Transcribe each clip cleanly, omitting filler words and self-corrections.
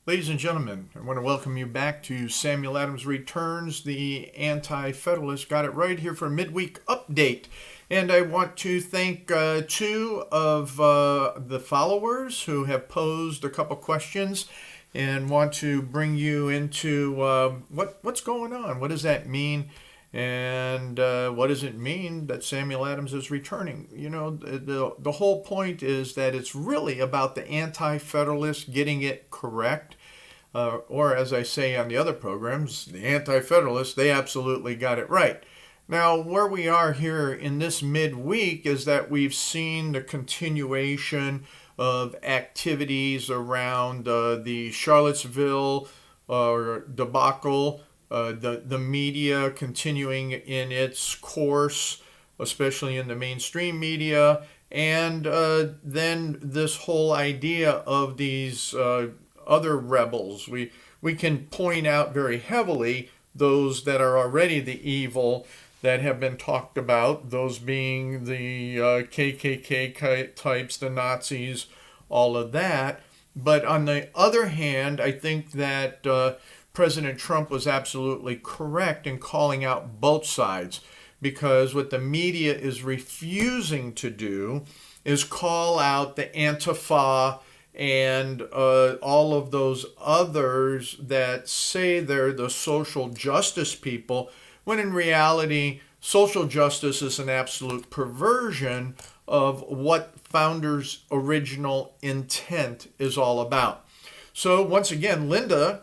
Ladies and gentlemen, I want to welcome you back to Samuel Adams Returns, the Anti-Federalist. Got it right here for a midweek update. And I want to thank two of the followers who have posed a couple questions and want to bring you into what's going on. What does that mean? And what does it mean that Samuel Adams is returning? You know, the whole point is that it's really about the Anti-Federalists getting it correct. Or as I say on the other programs, the Anti-Federalists, they absolutely got it right. Now, where we are here in this midweek is that we've seen the continuation of activities around the Charlottesville debacle, the media continuing in its course, especially in the mainstream media, and then this whole idea of these other rebels. We can point out very heavily those that are already the evil that have been talked about, those being the KKK types, the Nazis, all of that. But on the other hand, I think that President Trump was absolutely correct in calling out both sides, because what the media is refusing to do is call out the Antifa and all of those others that say they're the social justice people, when in reality, social justice is an absolute perversion of what founders' original intent is all about. So once again, Linda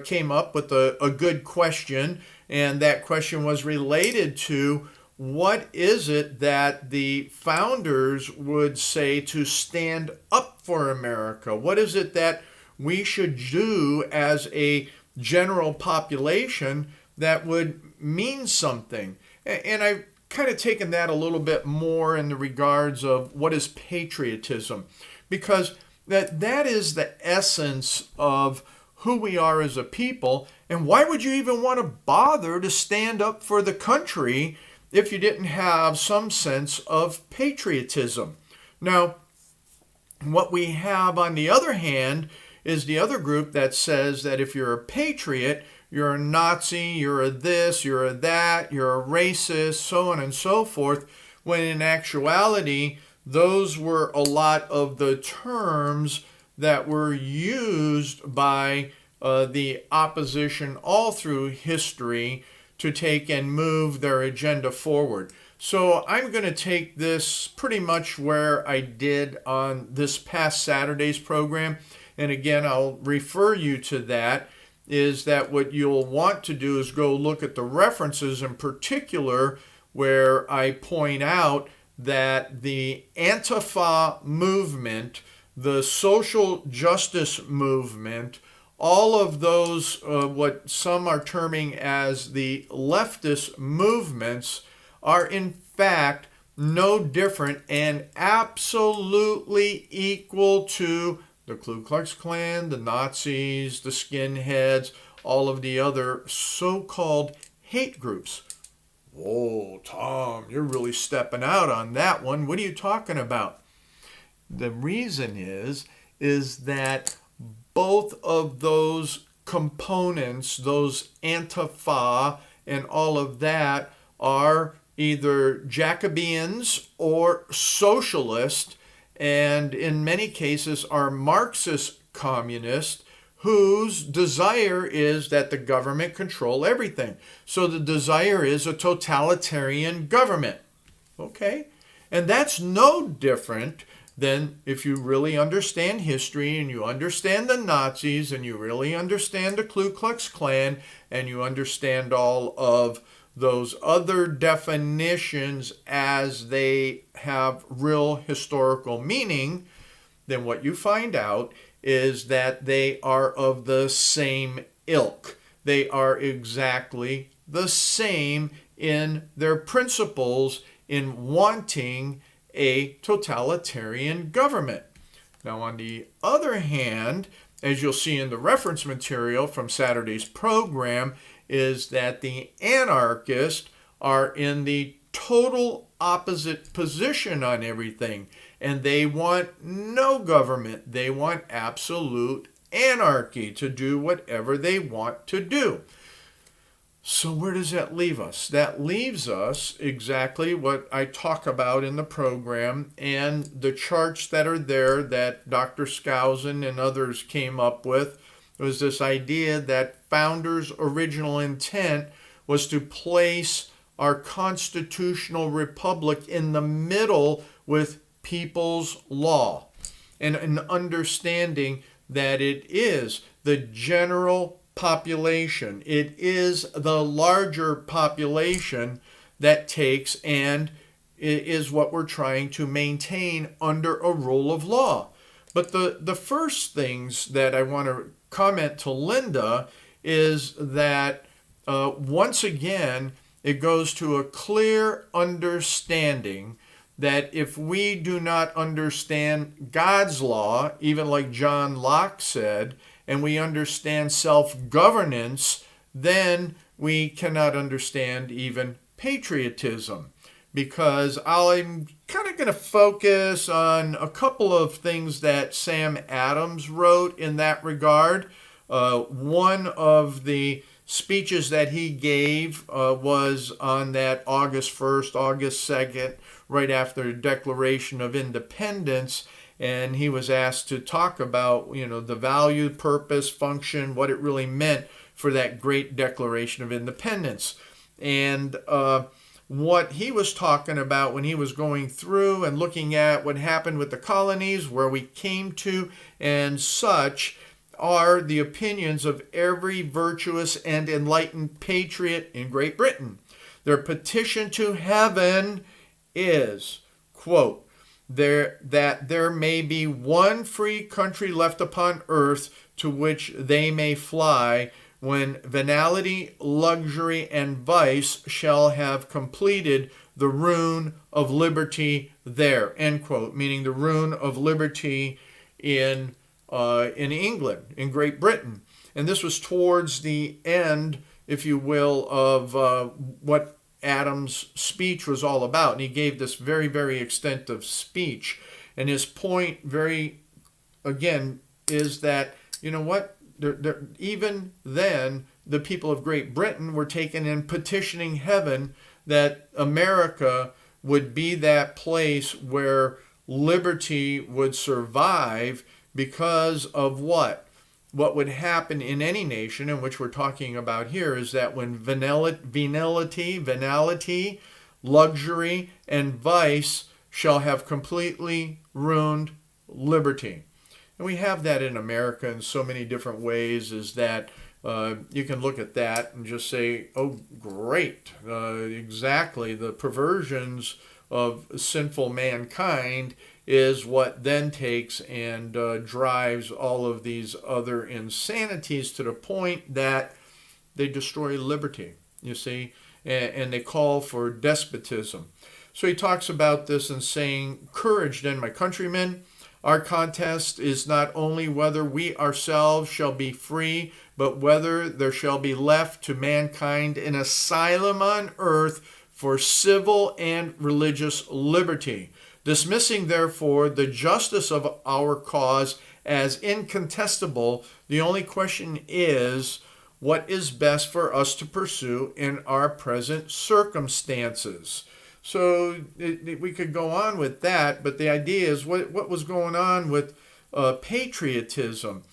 came up with a good question, and that question was related to what is it that the founders would say to stand up for America? What is it that we should do as a general population that would mean something? And I've kind of taken that a little bit more in the regards of what is patriotism, because that is the essence of who we are as a people. And why would you even want to bother to stand up for the country if you didn't have some sense of patriotism? Now, what we have on the other hand is the other group that says that if you're a patriot, you're a Nazi, you're a this, you're a that, you're a racist, so on and so forth, when in actuality, those were a lot of the terms that were used by the opposition all through history to take and move their agenda forward. So I'm going to take this pretty much where I did on this past Saturday's program. And again, I'll refer you to that, is that what you'll want to do is go look at the references in particular where I point out that the Antifa movement, the social justice movement, all of those, what some are terming as the leftist movements, are in fact no different and absolutely equal to the Ku Klux Klan, the Nazis, the skinheads, all of the other so-called hate groups. Whoa, Tom, you're really stepping out on that one. What are you talking about? The reason is that both of those components, those Antifa and all of that, are either Jacobeans or socialist, and in many cases are Marxist communists whose desire is that the government control everything. So the desire is a totalitarian government. Okay? And that's no different then if you really understand history and you understand the Nazis and you really understand the Ku Klux Klan and you understand all of those other definitions as they have real historical meaning, then what you find out is that they are of the same ilk. They are exactly the same in their principles in wanting a totalitarian government. Now, on the other hand, as you'll see in the reference material from Saturday's program, is that the anarchists are in the total opposite position on everything, and they want no government. They want absolute anarchy to do whatever they want to do. So where does that leave us? That leaves us exactly what I talk about in the program, and the charts that are there that Dr. Skousen and others came up with was this idea that founders' original intent was to place our constitutional republic in the middle with people's law, and an understanding that it is the general population, it is the larger population that takes and is what we're trying to maintain under a rule of law. But the first things that I want to comment to Linda is that once again, it goes to a clear understanding that if we do not understand God's law, even like John Locke said, and we understand self-governance, then we cannot understand even patriotism. Because I'm kind of going to focus on a couple of things that Sam Adams wrote in that regard. One of the speeches that he gave was on that August 1st, August 2nd, right after the Declaration of Independence, and he was asked to talk about, the value, purpose, function, what it really meant for that great Declaration of Independence. And what he was talking about when he was going through and looking at what happened with the colonies, where we came to, and such, are the opinions of every virtuous and enlightened patriot in Great Britain. Their petition to heaven is, quote, that there may be one free country left upon earth to which they may fly when venality, luxury, and vice shall have completed the ruin of liberty there, end quote, meaning the ruin of liberty in England, in Great Britain. And this was towards the end, if you will, of what Adams' speech was all about. And he gave this very, very extensive speech. And his point, again, is that, even then, the people of Great Britain were taken in petitioning heaven that America would be that place where liberty would survive because of what? What would happen in any nation, in which we're talking about here, is that when venality, luxury, and vice shall have completely ruined liberty. And we have that in America in so many different ways, is that you can look at that and just say, oh, great, exactly, the perversions of sinful mankind is what then takes and drives all of these other insanities to the point that they destroy liberty, you see, and they call for despotism. So he talks about this and saying, courage then, my countrymen. Our contest is not only whether we ourselves shall be free, but whether there shall be left to mankind an asylum on earth for civil and religious liberty. Dismissing, therefore, the justice of our cause as incontestable, the only question is, what is best for us to pursue in our present circumstances? So we could go on with that, but the idea is what was going on with patriotism.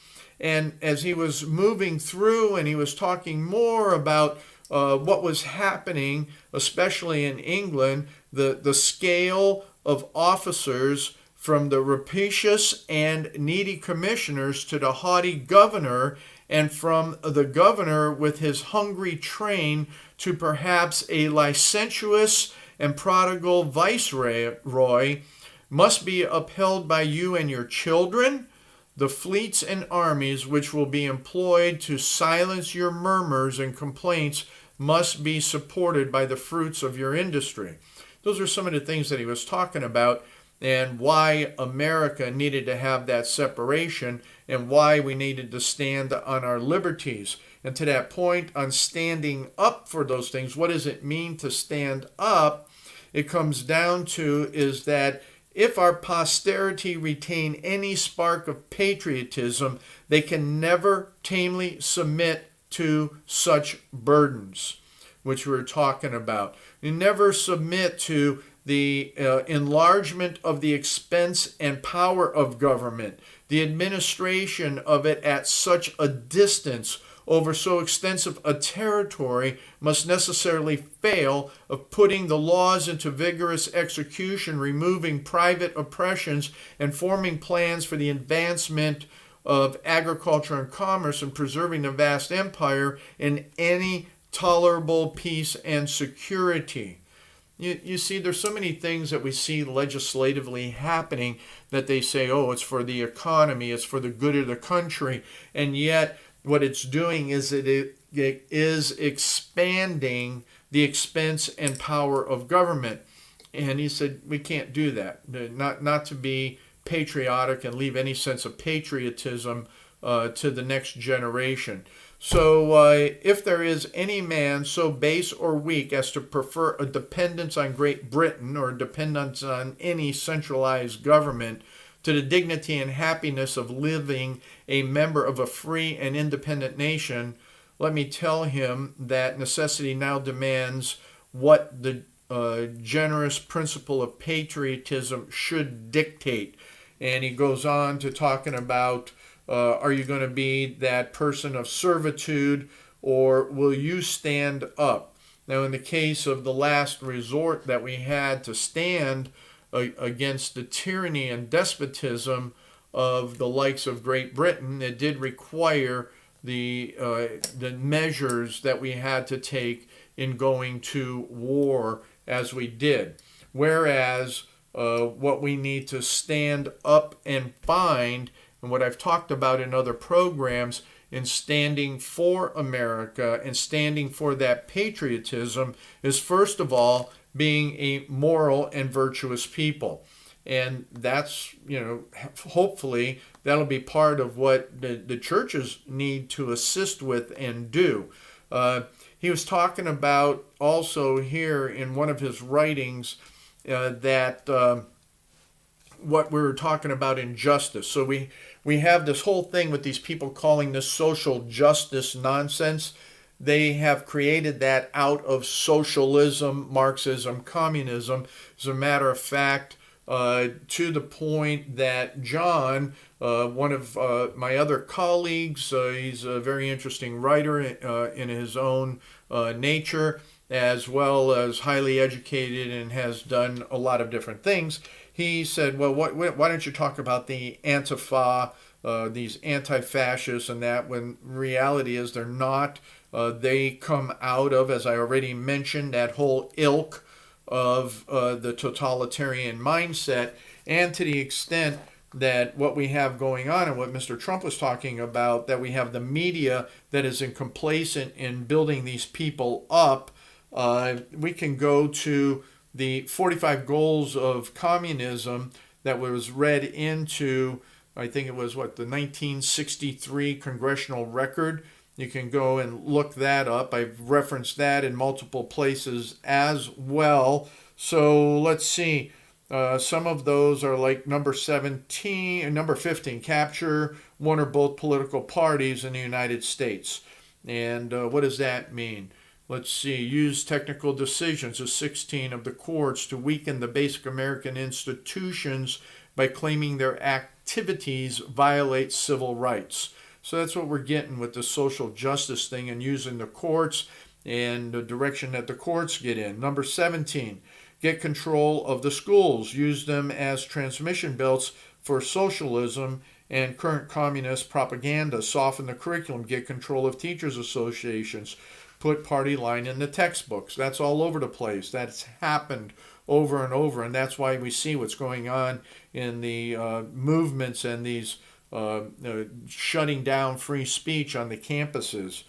And as he was moving through and he was talking more about what was happening, especially in England, the scale of officers from the rapacious and needy commissioners to the haughty governor, and from the governor with his hungry train to perhaps a licentious and prodigal viceroy, must be upheld by you and your children. The fleets and armies which will be employed to silence your murmurs and complaints must be supported by the fruits of your industry. Those are some of the things that he was talking about, and why America needed to have that separation, and why we needed to stand on our liberties. And to that point, on standing up for those things, what does it mean to stand up? It comes down to is that if our posterity retain any spark of patriotism, they can never tamely submit to such burdens, which we're talking about. You never submit to the enlargement of the expense and power of government, the administration of it at such a distance over so extensive a territory must necessarily fail of putting the laws into vigorous execution, removing private oppressions, and forming plans for the advancement of agriculture and commerce and preserving the vast empire in any tolerable peace and security. You see, there's so many things that we see legislatively happening that they say, oh, it's for the economy, it's for the good of the country, and yet what it's doing is it is expanding the expense and power of government. And he said, we can't do that. Not to be patriotic and leave any sense of patriotism to the next generation. So if there is any man so base or weak as to prefer a dependence on Great Britain or a dependence on any centralized government to the dignity and happiness of living a member of a free and independent nation, let me tell him that necessity now demands what the generous principle of patriotism should dictate. And he goes on to talking about, are you going to be that person of servitude, or will you stand up? Now, in the case of the last resort that we had to stand against the tyranny and despotism of the likes of Great Britain, it did require the measures that we had to take in going to war as we did. Whereas what we need to stand up and find, and what I've talked about in other programs, in standing for America and standing for that patriotism, is first of all being a moral and virtuous people. And that's, hopefully that'll be part of what the churches need to assist with and do. He was talking about also here in one of his writings that what we were talking about in justice. So we have this whole thing with these people calling this social justice nonsense. They have created that out of socialism, Marxism, communism. As a matter of fact, to the point that John, one of my other colleagues, he's a very interesting writer in his own nature, as well as highly educated and has done a lot of different things. He said, well, why don't you talk about the Antifa, these anti-fascists and that, when reality is they're not. They come out of, as I already mentioned, that whole ilk of the totalitarian mindset, and to the extent that what we have going on and what Mr. Trump was talking about, that we have the media that is complacent in building these people up. We can go to the 45 goals of communism that was read into, I think it was the 1963 congressional record. You can go and look that up. I've referenced that in multiple places as well. So let's see. Some of those are like number 17 and number 15, capture one or both political parties in the United States. And what does that mean? Let's see. Use technical decisions of 16 of the courts to weaken the basic American institutions by claiming their activities violate civil rights. So that's what we're getting with the social justice thing and using the courts and the direction that the courts get in. Number 17, get control of the schools. Use them as transmission belts for socialism and current communist propaganda. Soften the curriculum. Get control of teachers' associations. Put party line in the textbooks. That's all over the place. That's happened over and over, and that's why we see what's going on in the movements and these shutting down free speech on the campuses.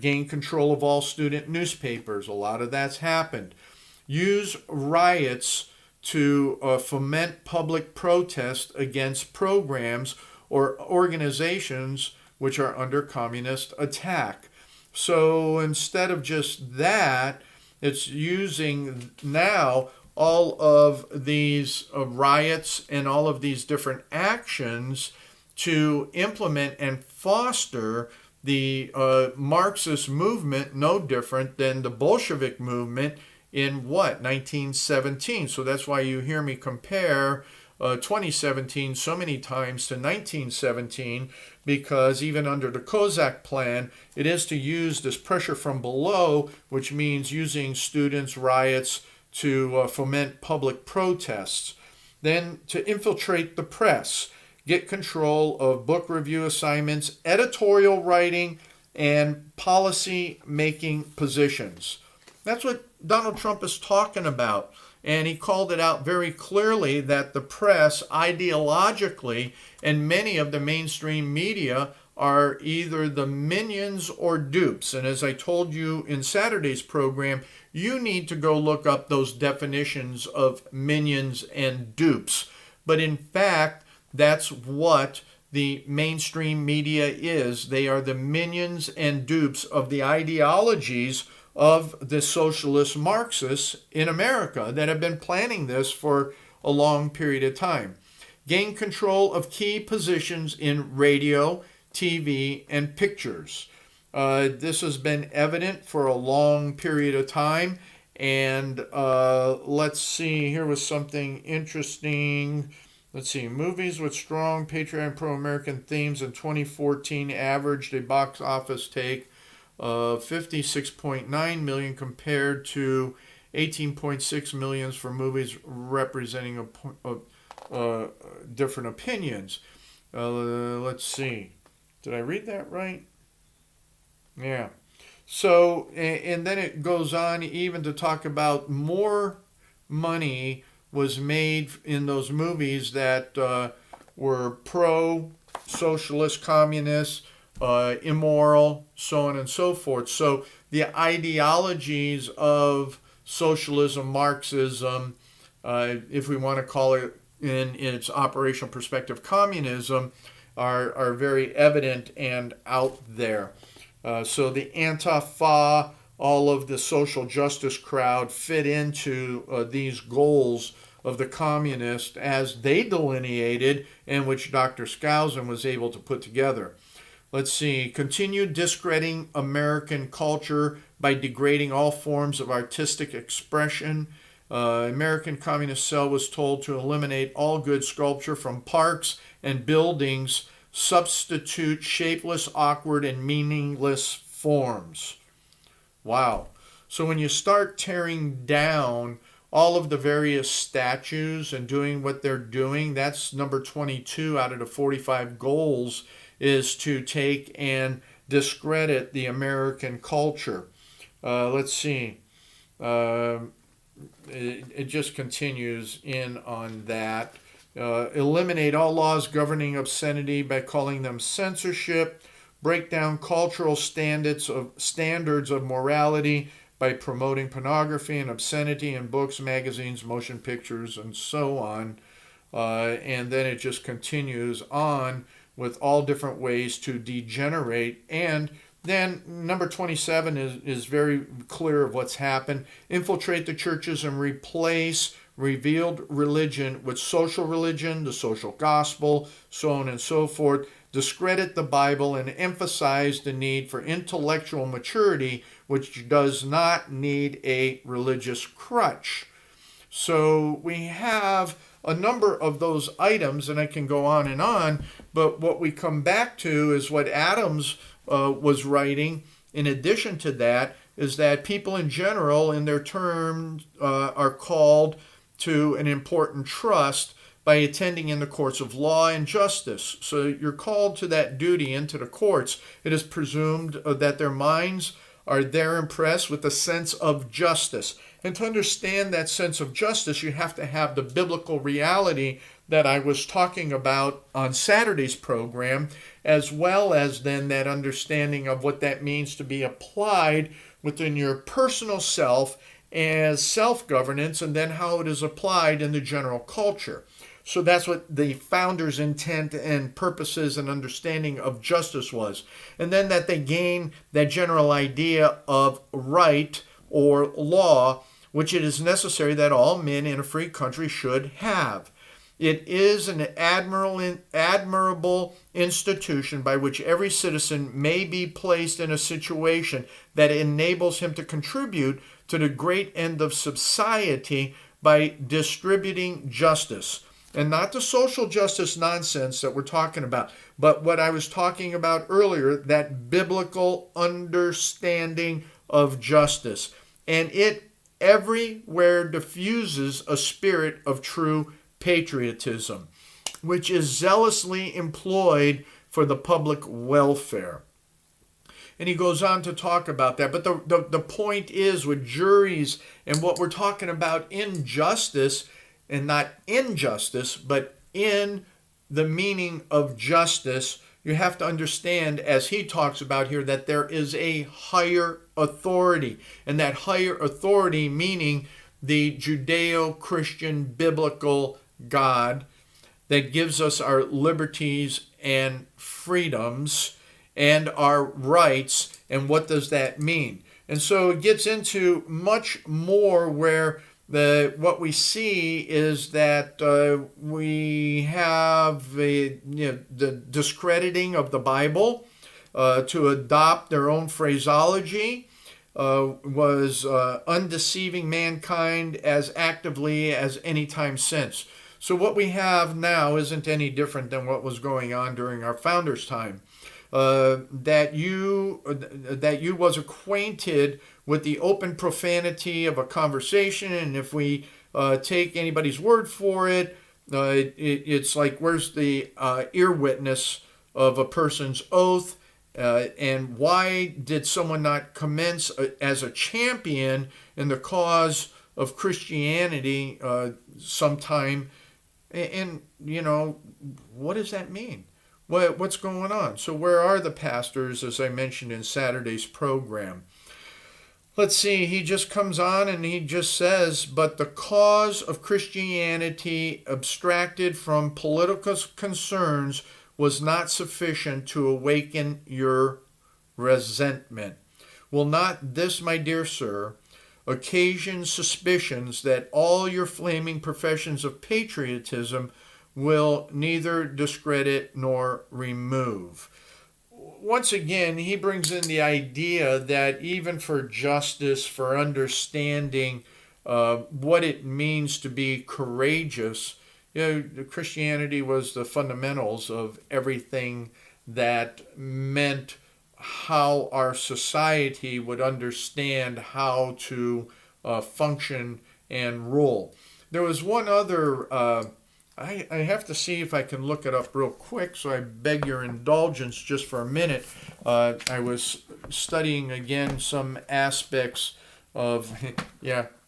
Gain control of all student newspapers. A lot of that's happened. Use riots to foment public protest against programs or organizations which are under communist attack. So instead of just that, it's using now all of these riots and all of these different actions to implement and foster the Marxist movement, no different than the Bolshevik movement in what, 1917. So that's why you hear me compare 2017 so many times to 1917, because even under the Kozak plan, it is to use this pressure from below, which means using students' riots to foment public protests. Then to infiltrate the press, get control of book review assignments, editorial writing, and policy making positions. That's what Donald Trump is talking about. And he called it out very clearly that the press, ideologically, and many of the mainstream media are either the minions or dupes. And as I told you in Saturday's program, you need to go look up those definitions of minions and dupes. But in fact, that's what the mainstream media is. They are the minions and dupes of the ideologies of the socialist Marxists in America that have been planning this for a long period of time. Gain control of key positions in radio, TV, and pictures. This has been evident for a long period of time. And let's see, here was something interesting. Let's see, movies with strong patriotic and pro-American themes in 2014 averaged a box office take of 56.9 million compared to 18.6 million for movies representing different opinions. Let's see. Did I read that right? Yeah. So, and then it goes on even to talk about more money was made in those movies that were pro-socialist, communist, immoral, so on and so forth. So the ideologies of socialism, Marxism, if we want to call it in its operational perspective, communism, are very evident and out there. So the Antifa, all of the social justice crowd fit into these goals of the communists as they delineated and which Dr. Skousen was able to put together. Let's see, continue discrediting American culture by degrading all forms of artistic expression. American Communist Cell was told to eliminate all good sculpture from parks and buildings, substitute shapeless, awkward, and meaningless forms. Wow. So when you start tearing down all of the various statues and doing what they're doing, that's number 22 out of the 45 goals, is to take and discredit the American culture. Let's see. It just continues in on that. Eliminate all laws governing obscenity by calling them censorship. Break down cultural standards of morality by promoting pornography and obscenity in books, magazines, motion pictures, and so on. And then it just continues on with all different ways to degenerate. And then number 27 is very clear of what's happened. Infiltrate the churches and replace revealed religion with social religion, the social gospel, so on and so forth. Discredit the Bible and emphasize the need for intellectual maturity, which does not need a religious crutch. So we have a number of those items, and I can go on, but what we come back to is what Adams was writing. In addition to that, is that people in general, in their terms, are called to an important trust by attending in the courts of law and justice. So you're called to that duty into the courts. It is presumed that their minds are there impressed with a sense of justice. And to understand that sense of justice, you have to have the biblical reality that I was talking about on Saturday's program, as well as then that understanding of what that means to be applied within your personal self as self-governance, and then how it is applied in the general culture. So that's what the founders' intent and purposes and understanding of justice was. And then that they gain that general idea of right or law, which it is necessary that all men in a free country should have. It is an admirable institution by which every citizen may be placed in a situation that enables him to contribute to the great end of society by distributing justice. And not the social justice nonsense that we're talking about, but what I was talking about earlier, that biblical understanding of justice. And it everywhere diffuses a spirit of true patriotism, which is zealously employed for the public welfare. And he goes on to talk about that. But the point is, with juries and what we're talking about in justice, and not injustice, but in the meaning of justice, you have to understand, as he talks about here, that there is a higher authority. And that higher authority meaning the Judeo-Christian biblical God that gives us our liberties and freedoms and our rights. And what does that mean? And so it gets into much more where what we see is that we have the discrediting of the Bible to adopt their own phraseology, was undeceiving mankind as actively as any time since. So what we have now isn't any different than what was going on during our founders' time. That you was acquainted with the open profanity of a conversation, and if we take anybody's word for it, it's like, where's the ear witness of a person's oath? And why did someone not commence as a champion in the cause of Christianity sometime? And what does that mean? What's going on? So where are the pastors, as I mentioned in Saturday's program? Let's see, he just comes on and he just says, but the cause of Christianity abstracted from political concerns was not sufficient to awaken your resentment. Will not this, my dear sir, occasion suspicions that all your flaming professions of patriotism will neither discredit nor remove? Once again, he brings in the idea that even for justice, for understanding what it means to be courageous, Christianity was the fundamentals of everything that meant how our society would understand how to function and rule. There was one other, I have to see if I can look it up real quick, so I beg your indulgence just for a minute. I was studying again some aspects of,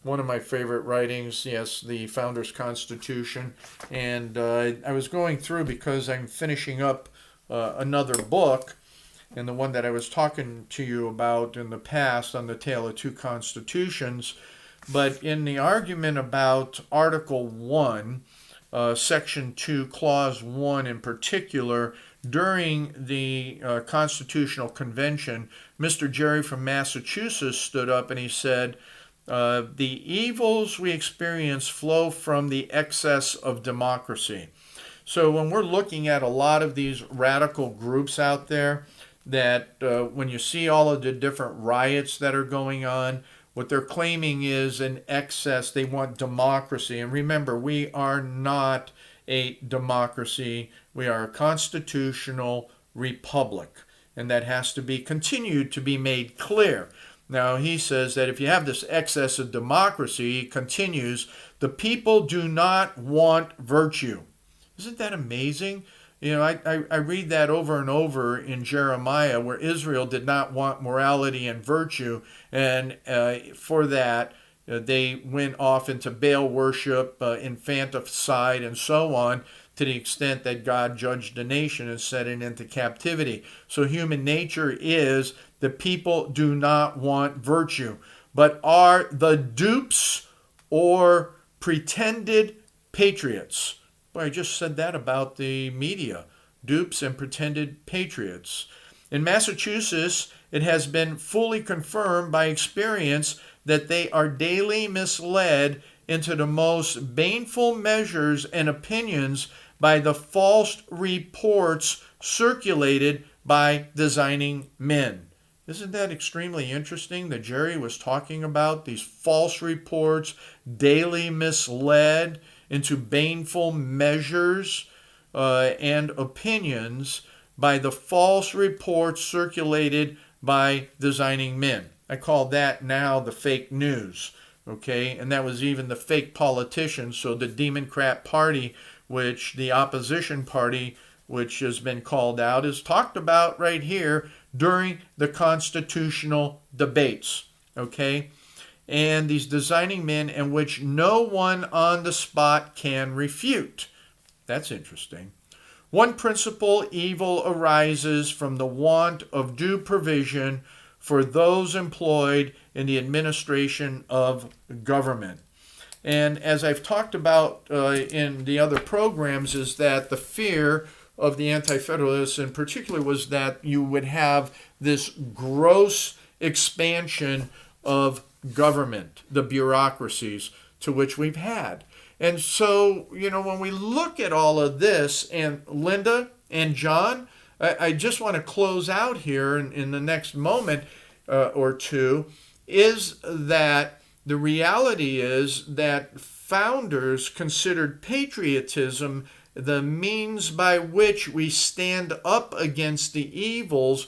one of my favorite writings, yes, the Founders Constitution. And I was going through because I'm finishing up another book, and the one that I was talking to you about in the past on the Tale of Two Constitutions. But in the argument about Article 1, Section 2, Clause 1 in particular, during the Constitutional Convention, Mr. Jerry from Massachusetts stood up and he said, the evils we experience flow from the excess of democracy. So when we're looking at a lot of these radical groups out there, that when you see all of the different riots that are going on, what they're claiming is an excess. They want democracy. And remember, we are not a democracy. We are a constitutional republic. And that has to be continued to be made clear. Now, he says that if you have this excess of democracy, he continues, the people do not want virtue. Isn't that amazing? I read that over and over in Jeremiah, where Israel did not want morality and virtue, and for that they went off into Baal worship, infanticide, and so on, to the extent that God judged the nation and sent it into captivity. So human nature is the people do not want virtue, but are the dupes or pretended patriots. Well, I just said that about the media, dupes and pretended patriots. In Massachusetts, it has been fully confirmed by experience that they are daily misled into the most baneful measures and opinions by the false reports circulated by designing men. Isn't that extremely interesting that Jerry was talking about these false reports, daily misled into baneful measures and opinions by the false reports circulated by designing men? I call that now the fake news. Okay, and that was even the fake politicians. So the Democrat Party, which the opposition party, which has been called out, is talked about right here during the constitutional debates. Okay, and these designing men in which no one on the spot can refute. That's interesting. One principal evil arises from the want of due provision for those employed in the administration of government. And as I've talked about in the other programs, is that the fear of the Anti-Federalists in particular was that you would have this gross expansion of government, the bureaucracies to which we've had. And so, when we look at all of this, and Linda and John, I just want to close out here in the next moment or two, is that the reality is that founders considered patriotism the means by which we stand up against the evils,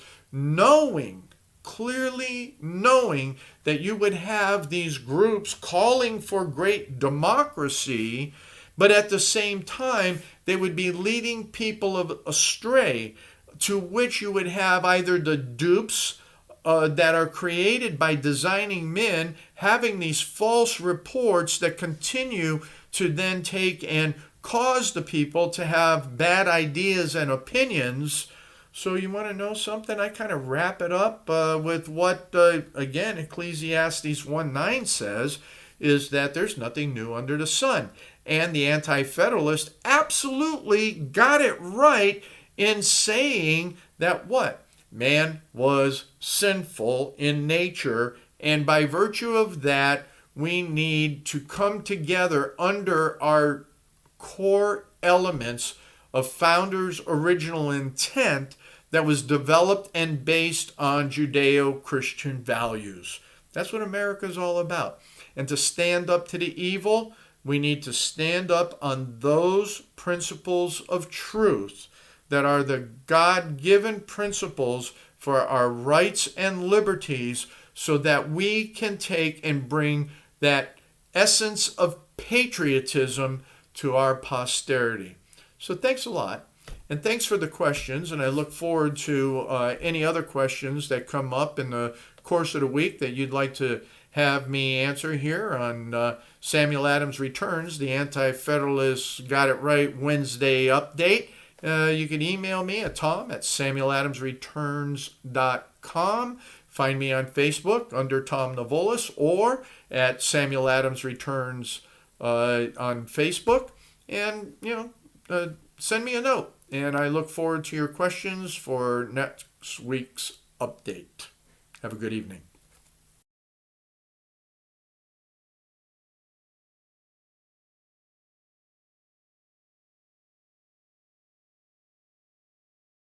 clearly knowing that you would have these groups calling for great democracy, but at the same time, they would be leading people astray, to which you would have either the dupes that are created by designing men having these false reports that continue to then take and cause the people to have bad ideas and opinions. So you want to know something? I kind of wrap it up with what, again, Ecclesiastes 1:9 says, is that there's nothing new under the sun. And the Anti-Federalist absolutely got it right in saying that what? Man was sinful in nature, and by virtue of that, we need to come together under our core elements of founders' original intent that was developed and based on Judeo-Christian values. That's what America is all about. And to stand up to the evil, we need to stand up on those principles of truth that are the God-given principles for our rights and liberties, so that we can take and bring that essence of patriotism to our posterity. So thanks a lot, and thanks for the questions, and I look forward to any other questions that come up in the course of the week that you'd like to have me answer here on Samuel Adams Returns, the Anti-Federalists Got It Right Wednesday update. You can email me at tom@samueladamsreturns.com. Find me on Facebook under Tom Navolis, or at Samuel Adams Returns on Facebook. And, send me a note. And I look forward to your questions for next week's update. Have a good evening.